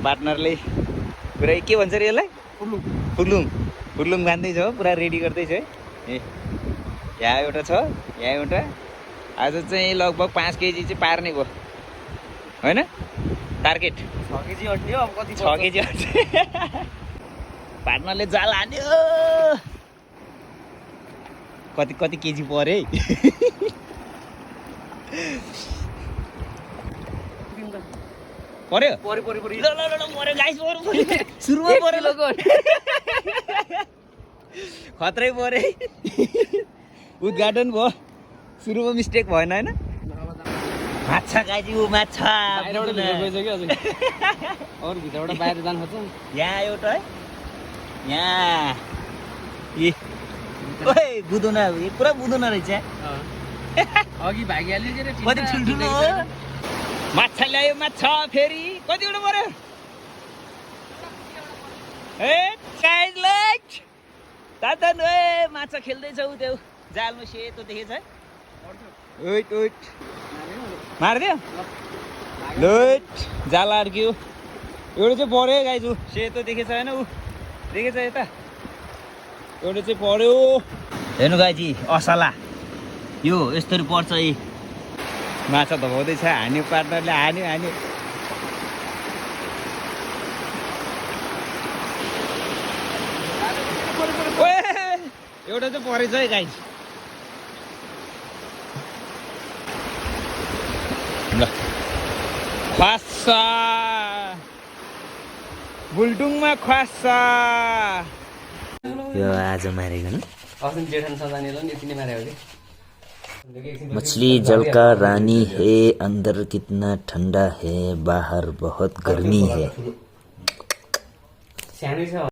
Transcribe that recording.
पार्टनरले पुरै के भन्छ अरे यसलाई फुर्लुङ बान्दैछ हो, पुरा रेडी गर्दैछ है। ए यहाँ एउटा छ, यहाँ एउटा। आज चाहिँ लगभग 5 केजी चाहिँ पार्ने भयो होइन? टार्गेट 6 केजी अट्यो। अब कति 6 केजी अट्यो। पार्टनरले जाल हान्यो। कति केजी पर्यो है। पर्यो पर्यो गाइस, पर्यो सुरुमा पर्यो। खत्रै पर्यो। उद्घाटन भयो, सुरुमा मिस्टेक भएन होइन? माछा गाइजी, ऊ माछा भित्रबाट बाहिर जानु खोज्छ। यहाँ एउटा है, यहाँ ओए बुदुना, पुरा बुदुना रहेछ। अघि भागिहाल्यो के रे। कति ठुल्ठुलो हो। माछा ल्यायो, माछा फेरि कतिवटा पर्यो? ए गाइस लुक, दादा ए माछा खेल्दैछ उ त्यो जालमा सेतो देखेछ है। ओइट ओइट मारिदियो। लुट जाल अड्क्यो। एउटा चाहिँ पर्यो गाइस, उ सेतो देखेछ होइन? ऊ देखेछ यता, एउटा चाहिँ पर्यो। हेर्नु गाइजी, असला यो यस्तरी पर्छ। यी माछा धपाउँदैछ, हान्यो पार्टनरले, हान्यो। एउटा चाहिँ परेछ है गाइस। ल ख्वास्सा बुल्टुङमा ख्वास्सा। यो आज मारेको न मछली जल का रानी है, अंदर कितना ठंडा है, बाहर बहुत गर्मी है।